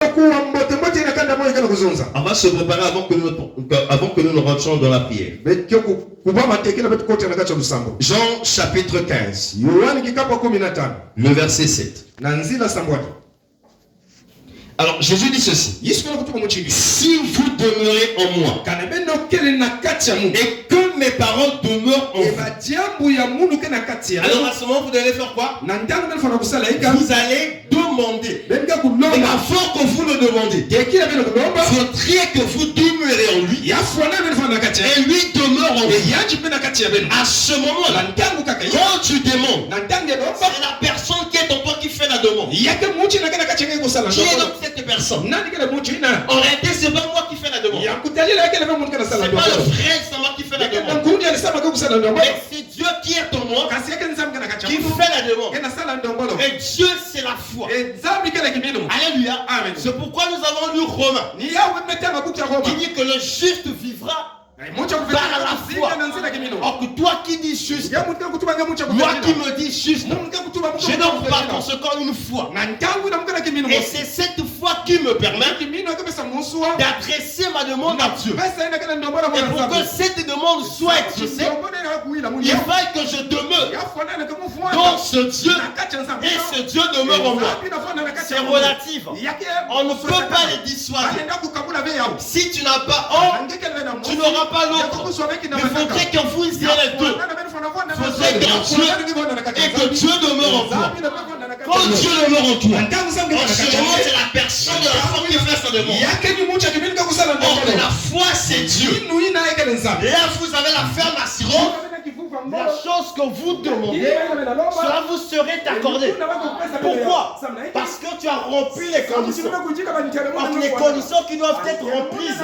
On va se préparer avant que nous ne rentrions dans la prière. Jean chapitre 15, le verset 7. Alors Jésus dit ceci: si vous demeurez en moi et que mes paroles demeurent en vous, alors à ce moment vous devez faire quoi? Vous allez demander. Mais avant que vous le demandiez, faudrait que vous demeurez en lui et lui demeure en vous. À ce moment-là, quand tu demandes, c'est la personne qui est en toi qui fait la demande. Qui est donc cette personne? En réalité, c'est pas moi qui fais la demande. C'est pas le frère, c'est moi qui fait la demande. Mais c'est Dieu qui est en moi qui fait la demande. Et Dieu, c'est la foi. Alléluia. C'est pourquoi nous avons lu Romains qui dit que le juste vivra par la foi. Or que toi qui dis juste, moi qui me dis juste, je donc par conséquent une foi. Et c'est cette foi qui me permet d'adresser ma demande à Dieu. Et pour que cette demande soit exaucée, il faut que je demeure dans ce Dieu et ce Dieu demeure en moi. C'est relatif. On ne peut pas les dissuader. Si tu n'as pas un, tu n'auras pas l'autre. Mais il faudrait que vous ayez les deux. Il faudrait que Dieu et que Dieu demeure en toi. Quand Dieu demeure en toi, en ce moment c'est la personne de la foi qui fait sa demande. Or la foi c'est Dieu. Et là vous avez la ferme assurance. La chose que vous demandez, cela vous serait accordé. Pourquoi? Parce que tu as rempli les conditions. Or les conditions qui doivent être remplies,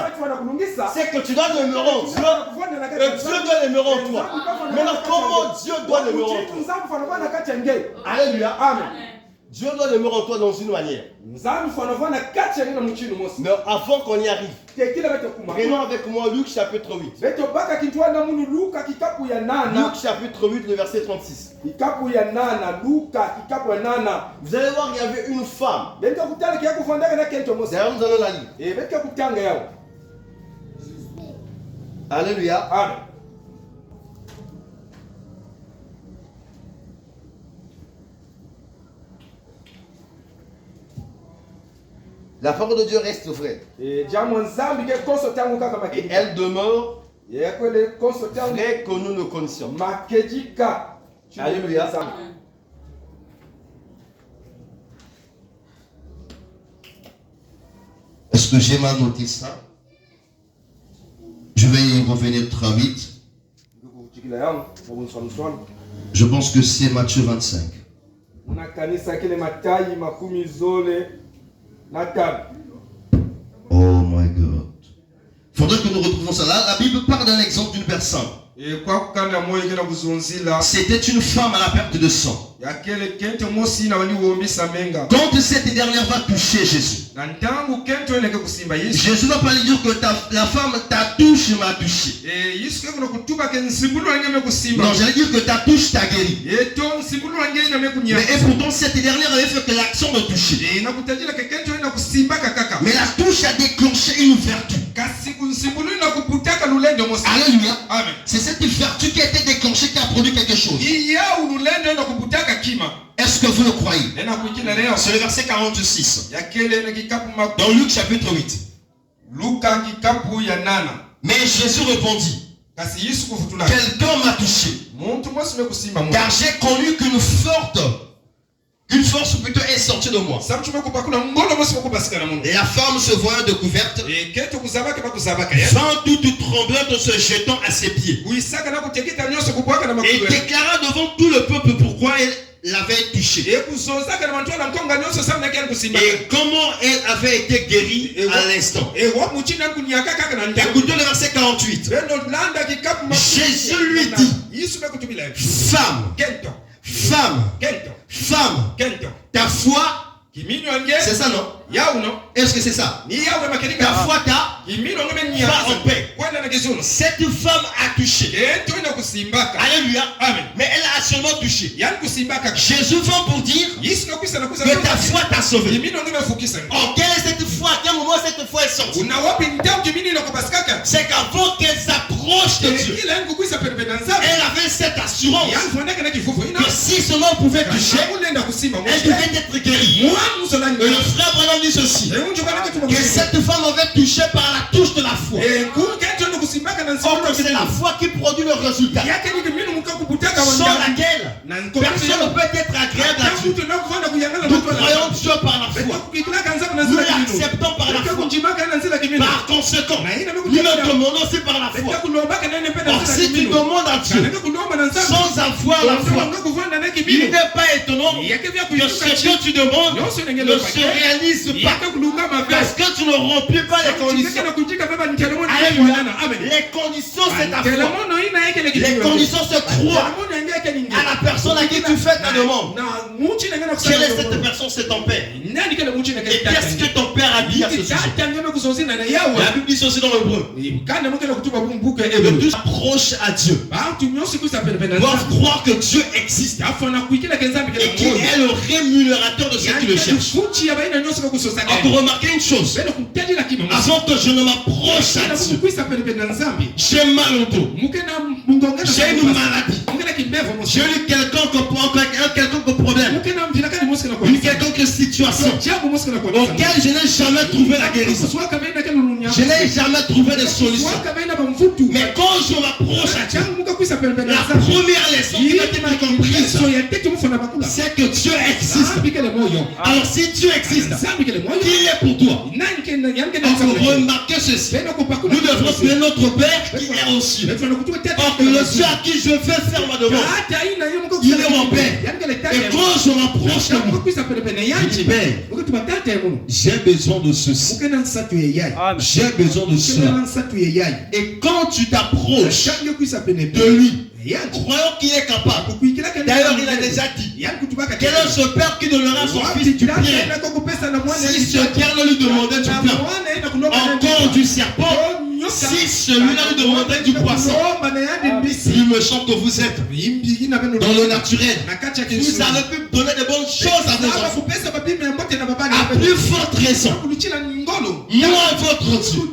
c'est que tu dois demeurer en Dieu et Dieu doit demeurer en toi. Maintenant, comment Dieu doit demeurer en toi? Alléluia. Amen. Dieu doit demeurer en toi dans une manière. Mais avant qu'on y arrive, prenons avec moi Luc chapitre 8. Luc chapitre 8, le verset 36. Vous allez voir, il y avait une femme. D'ailleurs, nous allons la lire. Alléluia. Amen. La parole de Dieu reste vraie. Et elle demeure vraie que nous ne connaissions. Alléluia. Est-ce que j'ai mal noté ça? Je vais y revenir très vite. Je pense que c'est Matthieu 25. Oh my God. Il faudrait que nous retrouvions ça. Là, la Bible parle d'un exemple d'une personne. C'était une femme à la perte de sang. Quand cette dernière va toucher Jésus, Jésus ne va pas lui dire que la femme t'a touché, m'a touché. Non, j'allais dire que ta touche t'a guéri. Mais et pourtant cette dernière avait fait que l'action de toucher. Mais la touche a déclenché une vertu. Alléluia. C'est cette vertu qui a été déclenchée qui a produit quelque chose. Est-ce que vous le croyez? C'est le verset 46. Dans Luc chapitre 8. Mais Jésus répondit: quelqu'un m'a touché, car j'ai connu qu'une force plutôt est sortie de moi. Et la femme se voyant découverte, vint toute tremblante en se jetant à ses pieds, et déclara devant tout le peuple pourquoi elle l'avait touché et comment elle avait été guérie à l'instant. Écoutez le verset 48. Jésus lui dit: femme, ta foi C'est ça, non? Est-ce que c'est ça? Ta foi t'a pas en paix. Cette femme a touché. Alléluia. Amen. Mais elle a seulement touché. Jésus vient pour dire que ta foi t'a sauvé. Oh, quelle est cette foi? À quel moment cette foi est sortie? C'est qu'avant qu'elle s'approche de Dieu, elle avait cette assurance que si seulement on pouvait toucher, elle devait être guérie. Et le frère Branham dit ceci, que cette femme avait touché par la touche de la foi. Or, c'est la foi qui produit le résultat, sans laquelle personne ne peut être agréable à Dieu. Nous croyons Dieu par la foi, nous l'acceptons par la foi. Par conséquent, nous le demandons aussi par la foi. Or, si tu demandes à Dieu sans avoir la foi, il n'est pas étonnant que ce que tu demandes ne se réalise pas, parce que tu ne remplis pas les conditions. Alléluia. Les conditions, c'est ta foi. Les conditions, c'est croire à la personne à qui tu fais ta demande. Quelle est cette personne? C'est ton père. Et qu'est-ce que ton père a dit à ce sujet? La Bible dit ceci dans l'hébreu. Le Dieu approche à Dieu doivent croire que Dieu existe et qu'il est le rémunérateur de ceux qui le cherchent. Encore remarquez une chose, avant que je ne m'approche à Dieu, j'ai mal au dos, j'ai une maladie, j'ai eu quelconque problème, une quelconque situation auquel je n'ai jamais trouvé la guérison, je n'ai jamais trouvé de solution. Mais quand je m'approche à Dieu, la première leçon qui m'a été comprise, c'est que Dieu existe. Alors si Dieu existe, qui est pour toi? Donc remarquez ceci, nous devons prier notre Père qui est aux cieux. Or le Dieu à qui je vais faire ma demande, il est mon Père. Et quand je m'approche de lui, je dis Père, j'ai besoin de ceci, j'ai besoin de cela. Et quand tu t'approches de lui, croyons qu'il est capable. D'ailleurs, il a déjà dit, quel est ce père qui donnera son fils du pierre? Si ce père ne lui demandait du pain, encore du serpent, si celui-là lui demandait du poisson, plus méchant que vous êtes dans le naturel, vous avez pu donner de bonnes choses à vos enfants. À plus forte raison, moi votre Dieu,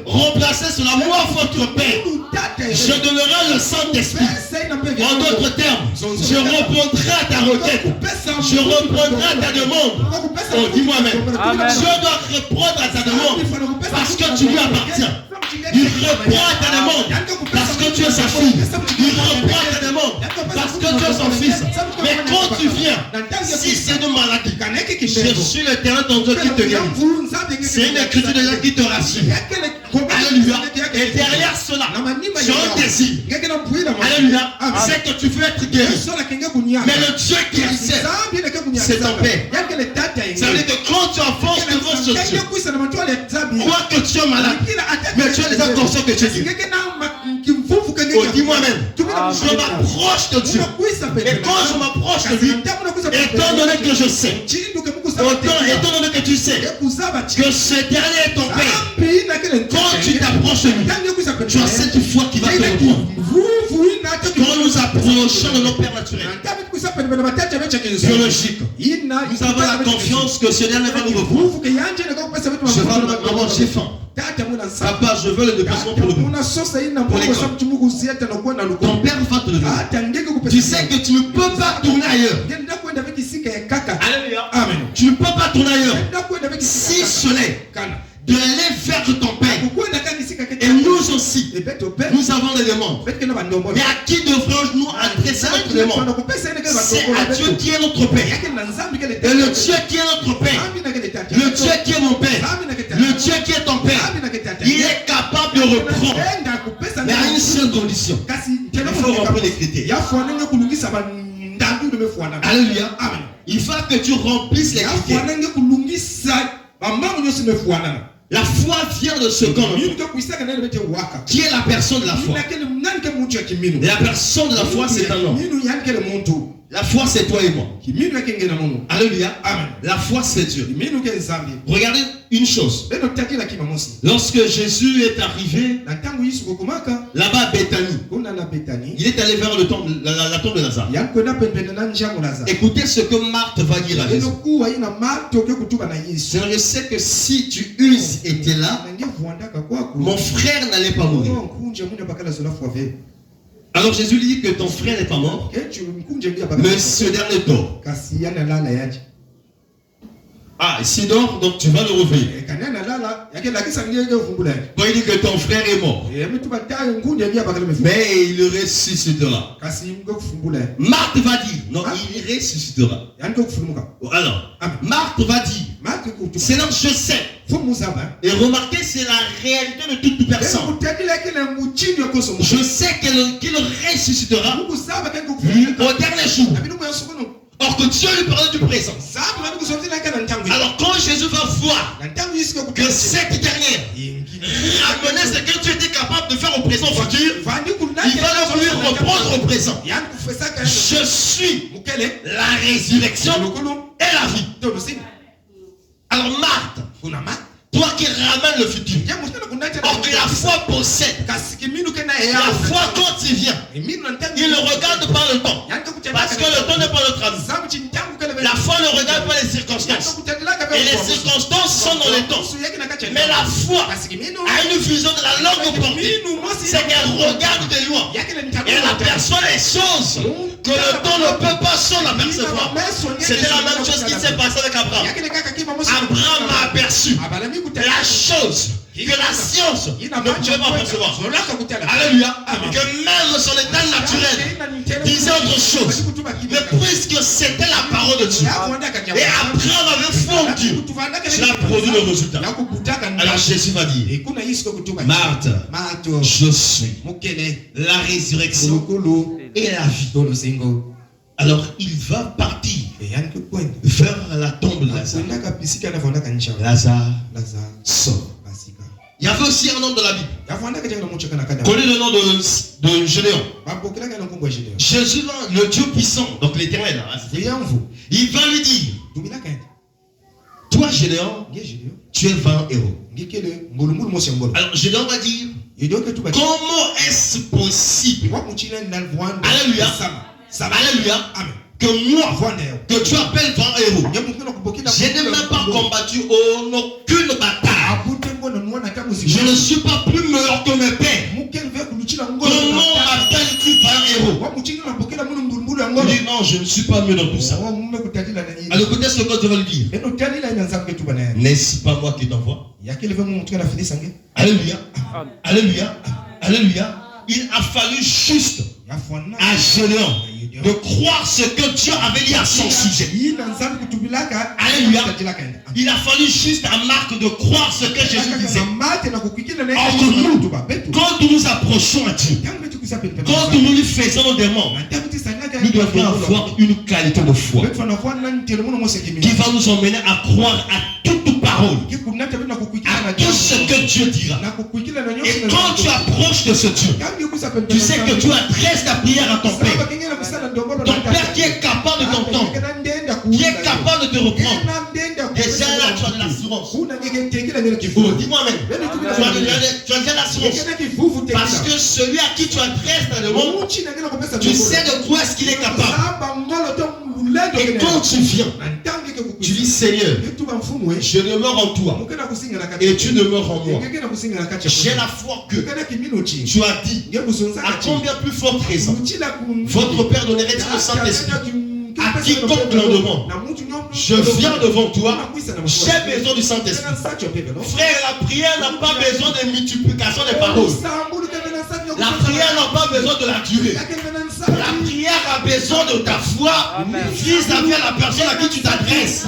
remplacez cela, moi votre Père, je donnerai le Saint-Esprit. En d'autres termes, je répondrai à ta requête, je reprendrai à ta demande. Oh, dis-moi même, je dois répondre à ta demande parce que tu lui appartiens. Il répond à ta demande parce que tu es sa fille. Il répond à ta demande parce que tu es son fils. Mais quand tu viens, si c'est une maladie, je suis l'éternel ton Dieu qui te guérit. C'est une écriture déjà qui te rassure. Alléluia. Et derrière cela, j'ai un désir. Alléluia. C'est que tu veux être guéri. Mais le Dieu qui accepte, c'est ton Père. Ça veut dire que quand tu avances devant ce Dieu, crois que tu es malade, mais tu es déjà conscient que tu es guéri. Oh, dis-moi même, je m'approche de Dieu. Et quand je m'approche de lui, étant donné que je sais, étant donné que tu sais que ce dernier est ton Père, quand tu t'approches de lui, tu as cette foi qui va te reprendre. Quand nous approchons de nos pères naturels, biologiques, nous avons la confiance que ce dernier va nous reprendre. Je vais maman, j'ai faim. Papa, je veux le déplacement pour le bout. Ton père va te le donner. Tu sais que tu ne peux pas tourner ailleurs. Alléluia. Amen. Tu ne peux pas tourner ailleurs. Si ce n'est de aller vers ton père. Et nous aussi, nous avons des demandes. Mais à qui devrions-nous adresser notre demande? C'est à Dieu qui est notre Père. Et le Dieu qui est notre Père, le Dieu qui est mon Père, le Dieu qui est ton Père, il est capable de reprendre. Mais à une seule condition. Il faut remplir les critères. Alléluia. Amen. Il faut que tu remplisses les critères. La foi vient de ce qu'on qui est la personne de la foi. Et la personne de la foi, c'est un homme. La foi, c'est toi et moi. Alléluia. Amen. La foi, c'est Dieu. Regardez une chose. Lorsque Jésus est arrivé là-bas à Béthanie, il est allé vers la tombe de Lazare. Écoutez ce que Marthe va dire à Jésus. Je sais que si tu eusses été là, mon frère n'allait pas mourir. Alors Jésus lui dit que ton frère n'est pas mort, mais ce dernier dort. Ah, s'il dort, donc tu vas le réveiller. Quand il dit que ton frère est mort, mais il ressuscitera. Marthe va dire, non, il ressuscitera. Alors, Marthe va dire, Seigneur, je sais. Et remarquez, c'est la réalité de toute personne. Je sais qu'il ressuscitera au dernier jour. Or que Dieu lui parlait du présent. Alors quand Jésus va voir que cette dernière ramenait ce que tu étais capable de faire au présent futur, il va lui reprendre au présent. Je suis la résurrection et la vie. Alors Marthe, toi qui ramènes le futur, or que la foi possède, la foi quand il vient, il ne regarde pas le temps, parce que le temps n'est pas notre ami. La foi ne regarde pas les circonstances, et les circonstances sont dans le temps. Mais la foi a une vision de la longue portée, c'est qu'elle regarde de loin, et elle aperçoit les choses que le temps ne peut pas sans l'apercevoir. C'était la même chose qui s'est passé avec Abraham. Abraham a aperçu la chose que la science ne pouvait pas percevoir. Alléluia. Que même son état naturel disait autre chose. Mais puisque c'était la parole de Dieu, et Abraham avait foi en Dieu, cela produit le résultat. Alors Jésus va dire, Marthe, je suis la résurrection et la vie. Alors il va partir vers la tombe de Lazare. Lazare sort. Il y avait aussi un homme de la Bible, connu le nom de Gédéon. Jésus, le Dieu puissant, donc l'éternel, il va lui dire, toi Gédéon, tu es 20 héros. Alors Gédéon va dire, comment est-ce possible? Alléluia. Alléluia. Que moi, que tu appelles 20 héros, je n'ai même pas combattu aucune bataille. Je ne suis pas plus meilleur que mes pères. Comment m'appelles-tu 20 héros? Il dit non, je ne suis pas mieux dans tout ça. Alors écoutez ce que Dieu va lui dire. N'est-ce pas moi qui t'envoie? Alléluia. Alléluia. Alléluia. Il a fallu juste à Gédéon de croire ce que Dieu avait dit à son sujet. Alléluia. Il a fallu juste à Marc de croire ce que Jésus disait. Or que nous, quand nous nous approchons à Dieu, quand nous lui faisons nos demandes, nous devons avoir une qualité de foi qui va nous emmener à croire à toute parole, à tout ce que Dieu dira. Et quand tu approches de ce Dieu, tu sais que tu adresses ta prière à ton Père. Ton Père qui est capable de t'entendre, qui est capable de te reprendre. Déjà là, tu as de l'assurance. Oh, dis-moi même, tu as déjà l'assurance. Parce que celui à qui tu adresses ta demande, tu sais de quoi est-ce qu'il est capable. Et quand tu viens, tu dis Seigneur, je demeure en toi et tu demeures en moi. J'ai la foi que tu as dit à combien plus forte raison votre Père donnerait-il le Saint-Esprit à quiconque l'en demande. Je viens devant toi, j'ai besoin du Saint-Esprit. Frère, la prière n'a pas besoin de multiplication des paroles. La prière n'a pas besoin de la durée. La prière a besoin de ta foi vis-à-vis de la personne à qui tu t'adresses.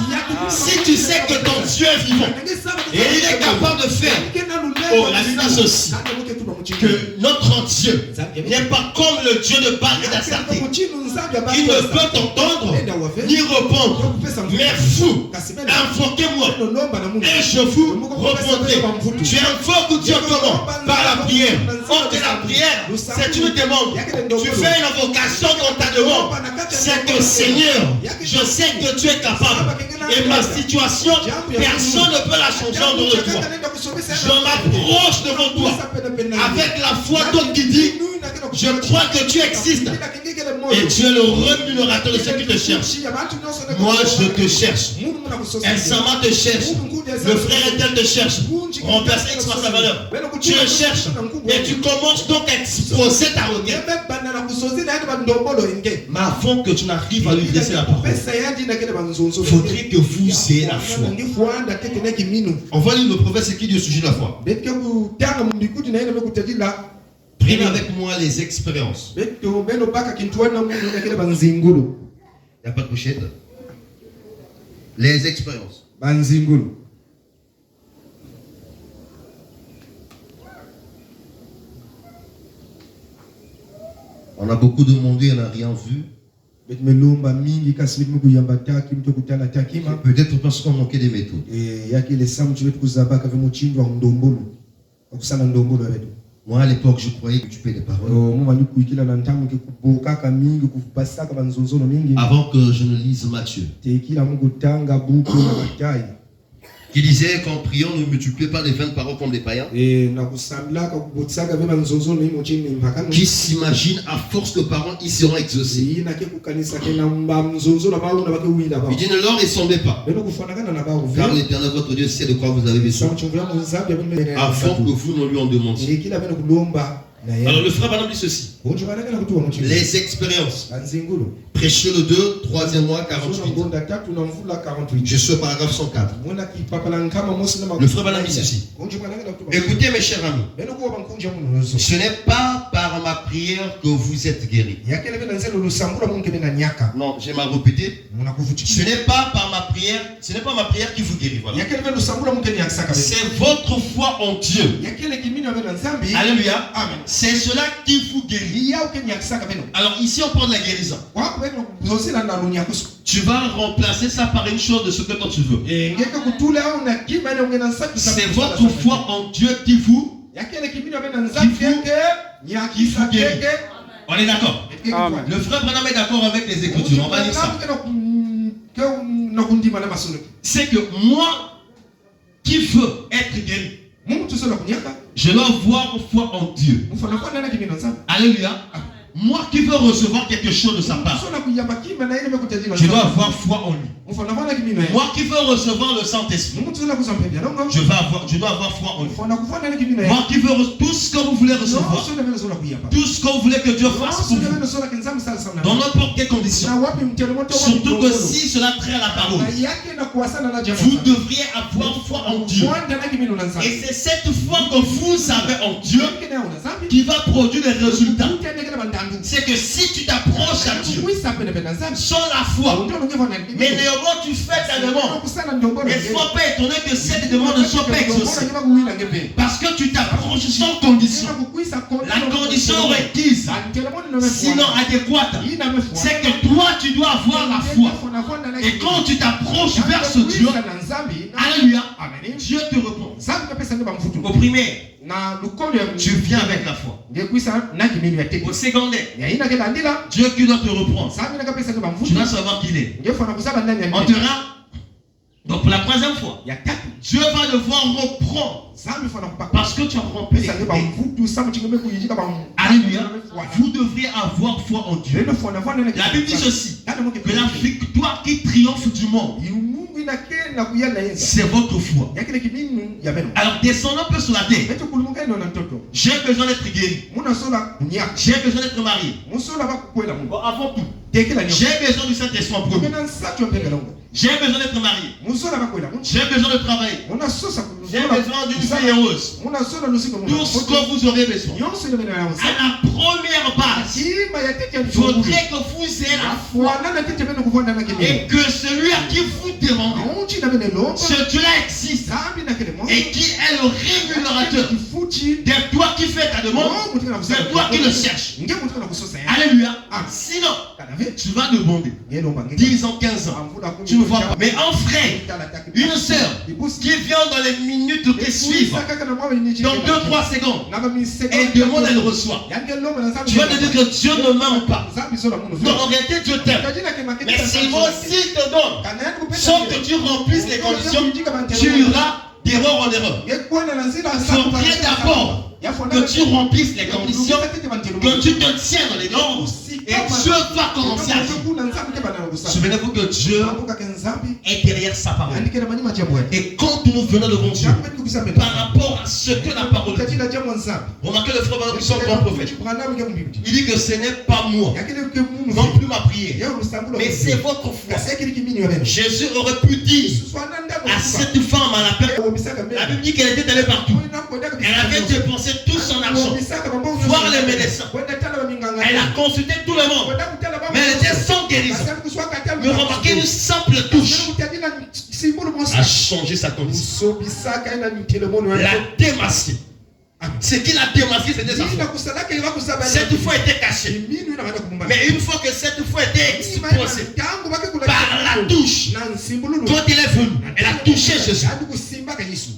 Si tu sais que ton Dieu est vivant et il est capable de faire, oh, la Bible dit ceci, que notre Dieu n'est pas comme le Dieu de Baal et d'Astarté. Il ne peut t'entendre ni répondre. Mais vous, invoquez-moi et je vous répondrai. Tu invoques Dieu comment? Par la prière. Or que la prière, c'est une demande. Tu fais une invocation dans ta demande. C'est que Seigneur, je sais que tu es capable. Et ma situation, personne ne peut la changer en dehors de toi. Je m'approche devant toi avec la foi qui dit, je crois que tu existes. Et tu es le rémunérateur de ceux qui te cherchent. Moi, je te cherche. Insama te cherche. Le frère Etel te cherche. Remplace X par sa valeur. Tu le cherches. Et tu commences donc à exposer ta requête. Mais avant que tu n'arrives à lui laisser la parole, il faudrait que vous ayez la foi. On va lire le prophète, c'est qui dit au sujet de la foi. Prenez avec moi les expériences. Il n'y a pas de pochette. Les expériences. On a beaucoup demandé, on n'a rien vu. Peut-être parce qu'on manquait des méthodes. Moi, à l'époque, je croyais que tu payais les paroles. Avant que je ne lise Matthieu. Qui disait qu'en priant, ne multipliez pas les vaines paroles comme les païens. Qui s'imagine à force de paroles, ils seront exaucés. Il dit ne leur ressemblez pas. Car l'Éternel votre Dieu sait de quoi vous avez besoin. Afin que vous ne lui en demandiez. Alors le frère Branham dit ceci. Les expériences. Prêchez le 2, 3e mois, 48. Je suis au paragraphe 104. Le frère Branham dit ceci. Écoutez mes chers amis. Ce n'est pas par ma prière que vous êtes guéris. Non, j'ai mal répété. Ce n'est pas par ma prière. Ce n'est pas ma prière qui vous guérit. Voilà. C'est votre foi en Dieu. Alléluia. Amen. C'est cela qui vous guérit. Alors ici on parle de la guérison. Tu vas remplacer ça par une chose de ce que toi tu veux. C'est votre foi en Dieu qui vous guérit. On est d'accord. Le frère Branham est d'accord avec les Écritures. On va dire ça. C'est que moi qui veux être guéri, je dois avoir foi en Dieu. Alléluia. Moi qui veux recevoir quelque chose de sa part, je dois avoir foi en lui. Moi qui veux recevoir le Saint-Esprit, je dois avoir foi en lui. Moi qui veux tout ce que vous voulez recevoir, tout ce que vous voulez que Dieu fasse pour vous, dans n'importe quelle condition, surtout que si cela traite à la parole, vous devriez avoir foi en Dieu. Et c'est cette foi que vous avez en Dieu qui va produire des résultats. C'est que si tu t'approches à Dieu sans la foi, mais néanmoins tu fais ta demande, il ne faut pas étonner que cette demande ne soit pas exaucée. Parce que tu t'approches sans condition. La condition requise, sinon adéquate, c'est que toi tu dois avoir la foi. Et quand tu t'approches vers ce Dieu, alléluia, Dieu te répond. Au primaire, tu viens avec la foi. Au secondaire, Dieu qui doit te reprendre, tu dois savoir qu'il est. On te rend. Donc pour la troisième fois, Dieu va devoir reprendre parce que tu as rempli. Alléluia. Vous devriez avoir foi en Dieu. La Bible dit ceci, que la victoire qui triomphe du monde, c'est votre foi. Alors descendons un peu sur la terre. J'ai besoin d'être guéri. J'ai besoin d'être marié. Bon, avant tout, j'ai besoin du Saint-Esprit en premier. J'ai besoin d'être marié. J'ai besoin de travailler. J'ai besoin d'une vie heureuse. Tout ce que vous aurez besoin. À la première base, il faudrait que vous ayez la foi et que celui à qui vous demandez, ce Dieu-là existe. et qui est le rémunérateur de toi qui fais ta demande, de toi qui le cherches. Alléluia. Sinon, tu vas demander 10 ans, 15 ans, tu ne vois pas. Mais un frère, une sœur qui vient dans les minutes qui suivent, dans 2-3 secondes, elle demande, elle reçoit. Tu vas te dire que Dieu ne ment pas. Non, en réalité, Dieu t'aime. Mais c'est moi s'il te donne, sauf que tu remplisses les conditions, tu iras d'erreur en erreur. Il faudrait d'abord que tu remplisses les conditions, que tu te tiens dans les normes, et Dieu va commencer à vivre. Souvenez-vous que Dieu est derrière sa parole. Et quand nous venons devant Dieu, par rapport à ce que la parole dit, remarquez le frère qui sont grand prophète. Il dit que ce n'est pas moi, non plus ma prière, mais c'est votre foi. Jésus aurait pu dire à cette femme à la Bible dit qu'elle était allée partout. Elle avait dépensé tout son argent, voir les médecins. Elle a consulté tout le monde, mais elle était sans guérison. Mais remarquez, une simple touche a changé sa condition. La démasqué. Ce qu'il a démasqué, c'était sa foi. Cette foi était cachée. Mais une fois que cette foi était exposée par la touche, quand il est venu, elle a touché Jésus.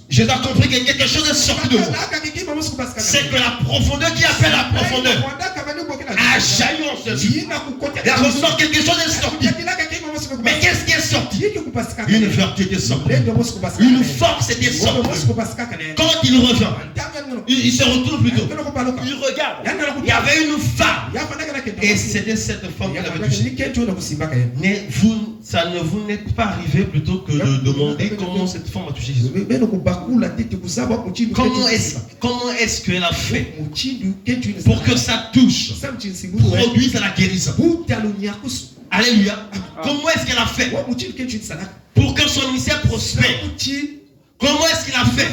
Jésus a compris que quelque chose est sorti de vous. C'est que la profondeur qui appelle la profondeur a jailli en Jésus. Il ressort quelque chose est sorti. Mais qu'est-ce qui est sorti? Une vertu était sortie. Une force était sortie. Quand il revient, il se retourne plutôt. Il regarde. Il y avait une femme. Et c'était cette femme qui l'avait touché. Mais vous, ça ne vous n'est pas arrivé plutôt que de demander comment cette femme a touché Jésus. Comment est-ce qu'elle a fait pour que sa touche produise la guérison? Alléluia. Comment est-ce qu'elle a fait pour que son ministère prospère? Comment est-ce qu'il a fait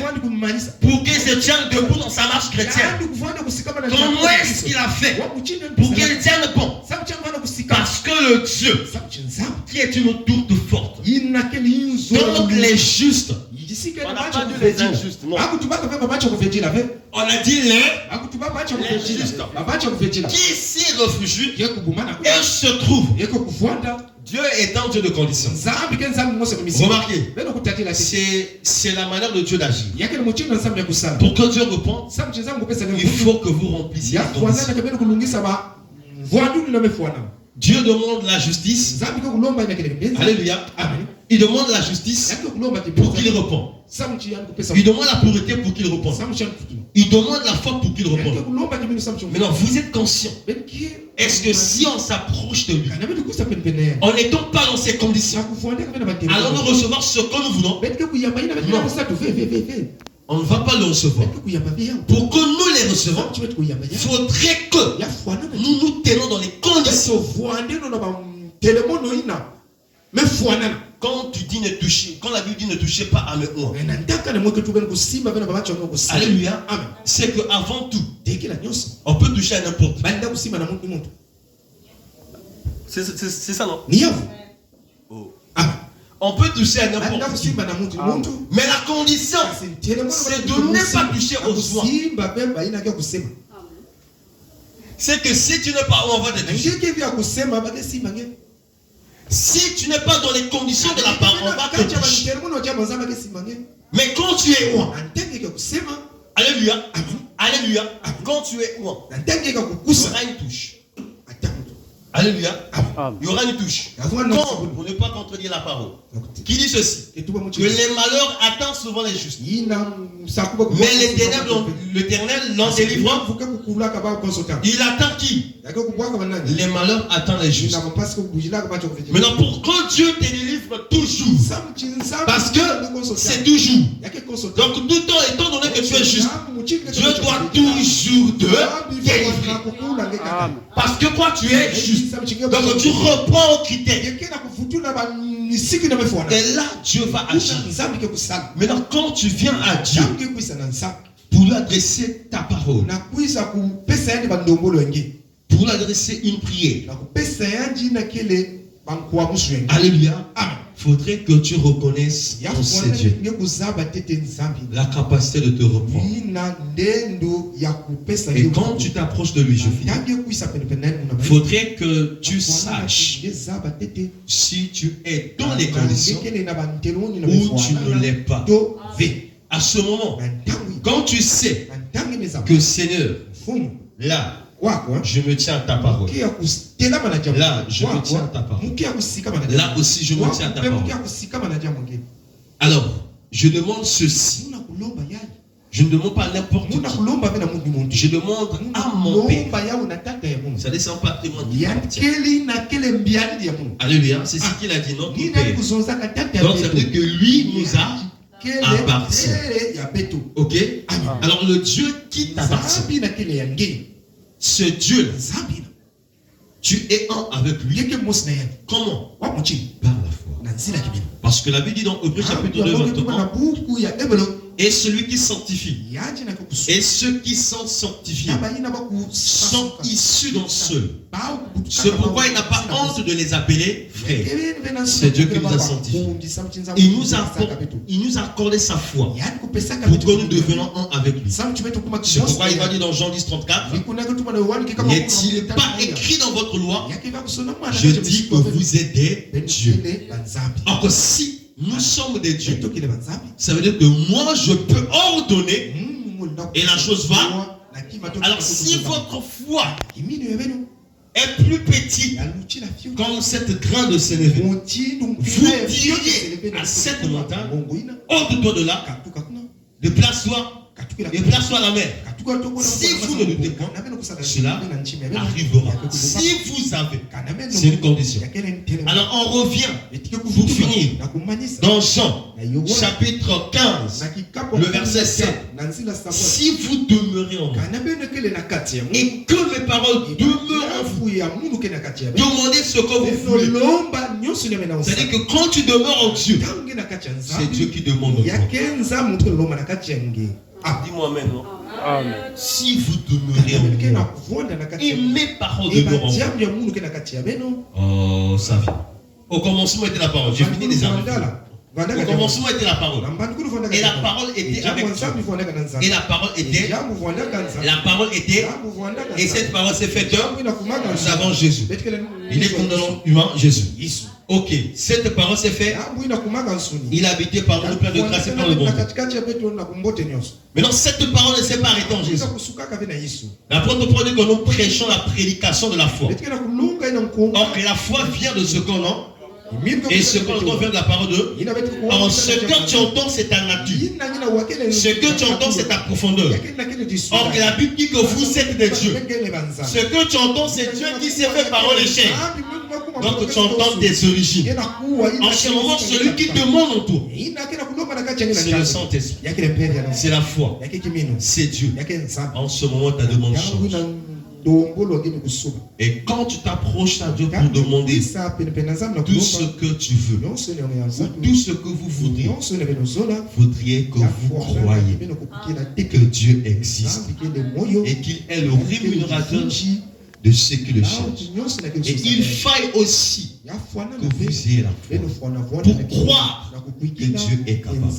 pour qu'il se tienne debout dans sa marche chrétienne? Comment est-ce qu'il a fait pour qu'il tienne bon? Parce que le Dieu qui est une tour forte, donc les justes, on n'a pas dit les injustes, non. On a dit les justes qui s'y réfugient et se trouvent. Dieu est un Dieu de conditions. Remarquez, c'est la manière de Dieu d'agir. Pour que Dieu réponde, il faut que vous remplissiez les conditions. Dieu demande la justice. Alléluia. Il demande la justice pour qu'il réponde. Il demande la pureté pour qu'il réponde. Il demande la foi pour qu'il réponde. Maintenant, vous êtes conscient. Est-ce que si on s'approche de lui, en n'étant pas dans ces conditions, allons-nous recevoir ce que nous voulons? Non. On ne va pas le recevoir. Pour que nous les recevons, il faudrait que nous nous tenons dans les conditions. Quand tu dis ne toucher, quand la Bible dit ne touchez pas à mes oies, alléluia, c'est qu'avant tout, on peut toucher à n'importe qui. C'est ça, non? Oh. On peut toucher à n'importe qui. Mais la condition, c'est de ne pas toucher aux oies. C'est que si tu n'es pas où on va te toucher. Si tu n'es pas dans les conditions de la parole, on va te toucher. Mais quand tu es loin, alléluia, alléluia, quand tu es loin, il y aura une touche. Alléluia, il y aura une touche. Quand, pour ne pas contredire la parole, qui dit ceci, que les malheurs attendent souvent les justes, mais l'Éternel l'en délivre. Il attend qui? Les malheurs attendent les justes. Maintenant, pour que Dieu te délivre toujours, parce que c'est toujours. Donc, tout temps, étant donné que tu es juste, Dieu doit toujours te délivrer. Parce que quoi, tu es juste. Donc, tu reprends au critère. Et là, Dieu va agir. Maintenant, quand tu viens à Dieu pour lui adresser ta parole, pour lui adresser une prière, alléluia, il faudrait que tu reconnaisses ton Dieu, la capacité de te reprendre. Et quand tu t'approches de lui, je finis, faudrait que tu saches si tu es dans les conditions où tu ne l'es pas. À ce moment, quand tu sais que Seigneur, là, je me tiens à ta parole. Là, je me tiens à ta parole. Là aussi, je me tiens à ta parole. Alors, je demande ceci. Je ne demande pas n'importe qui. Je demande à mon Père. Ça descend pas de moi. Alléluia. C'est ce qu'il a dit, non? Père. Donc, ça veut dire que lui nous a appartient. Ok? Alors, le Dieu qui t'appartient, ce Dieu, tu es un avec lui. Comment? Par la foi. Parce que la Bible dit dans Hébreux chapitre 2, verset 1, et celui qui sanctifie, et ceux qui sont sanctifiés, sont issus d'un seul. C'est pourquoi il n'a pas honte de les appeler frères. C'est Dieu qui nous a sanctifiés. Il nous a accordé sa foi pour que nous devenions un avec lui. C'est pourquoi il va dire dans Jean 10, 34, n'est-il pas écrit dans votre loi, je dis que vous êtes des dieux. Encore si nous sommes des dieux, ça veut dire que moi je peux ordonner et la chose va. Alors si votre foi est plus petite comme cette grain de sénévé, vous diriez à cette montagne, ôte-toi de là, déplace-toi à la mer. Si vous ne doutez pas, cela arrivera. Si vous avez, c'est une condition. Alors on revient pour finir dans Jean chapitre 15, le verset 7. Si vous demeurez en moi et que mes paroles demeurent en vous, demandez ce que vous voulez. C'est-à-dire que quand tu demeures en Dieu, c'est Dieu qui demande en toi. Dis-moi maintenant. Amen. Si vous demeurez en moi et mes paroles demeurent en vous. Oh, ça vient. Au commencement était la parole. J'ai fini les années. Au commencement était la parole. Et la parole était avec Dieu. Et la parole était. La parole était. Et cette parole s'est faite homme. Nous avons Jésus. Il est comme dans l'homme humain, Jésus. Ok, cette parole s'est faite. Il habitait par nous, plein de grâce et plein de bonté. Maintenant, cette parole ne s'est pas arrêtée en Jésus. L'apôtre Paul dit que nous prêchons la prédication de la foi. Or, la foi vient de ce qu'on a. Et ce qu'on entend vient de la parole de. Alors, ce que tu entends, c'est ta nature. Ce que tu entends, c'est ta profondeur. Or, la Bible dit que vous êtes des dieux. Ce que tu entends, c'est Dieu qui s'est fait parole et chair. Donc, tu entends tes origines. En ce moment, celui qui demande en toi, c'est le Saint-Esprit. C'est la foi. C'est Dieu. En ce moment, ta demande change. Et quand tu t'approches à Dieu pour demander tout ce que tu veux, ou tout ce que vous voudriez, faudrait que vous croyez que Dieu existe et qu'il est le rémunérateur de ceux qui le cherchent. Et il faille aussi que vous ayez la foi pour croire que Dieu est capable.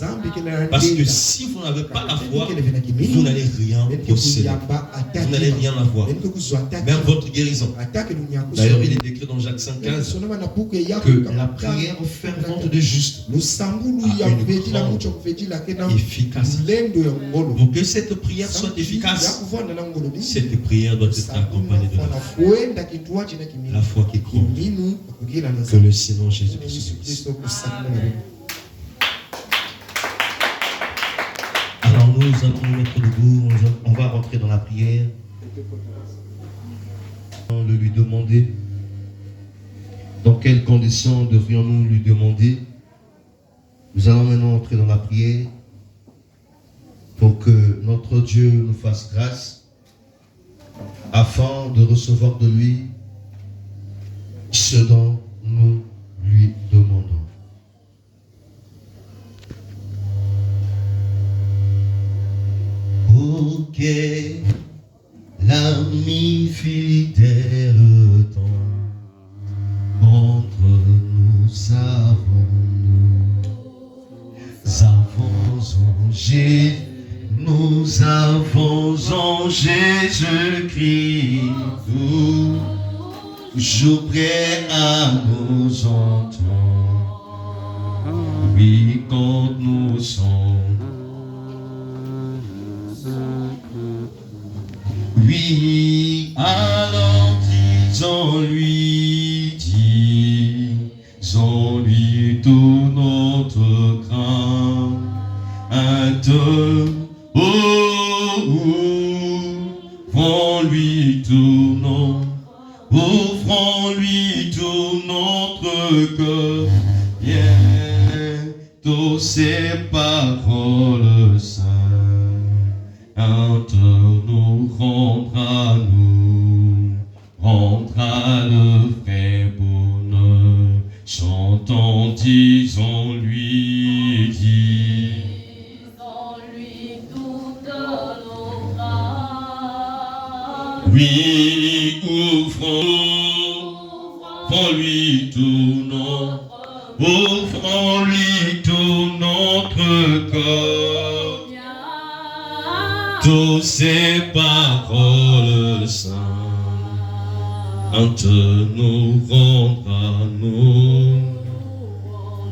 Parce que si vous n'avez pas la foi, vous n'allez rien posséder. Vous n'allez rien avoir. Même votre guérison. D'ailleurs, il est écrit dans Jacques 5,15 que la prière fervente de juste a une grande efficacité. Pour que cette prière soit efficace, cette prière doit être accompagnée de la foi qui croit que le Seigneur Jésus-Christ. Alors nous allons nous mettre debout, on va rentrer dans la prière. De lui demander dans quelles conditions devrions-nous lui demander. Nous allons maintenant entrer dans la prière pour que notre Dieu nous fasse grâce afin de recevoir de lui ce dont nous lui demandons. Ok, l'ami fidèle temps entre nous avons Nous avons en Jésus-Christ, toujours prêt à nous entendre. Oui, quand nous sommes. Oui, alors disons-lui tout notre crainte. Offrons-lui tout notre cœur. Bientôt ces paroles saintes nous rendra le vrai bonheur. Chantons, disons-lui, oui, offrons-lui tout notre corps. Toutes ces paroles saintes nous rendra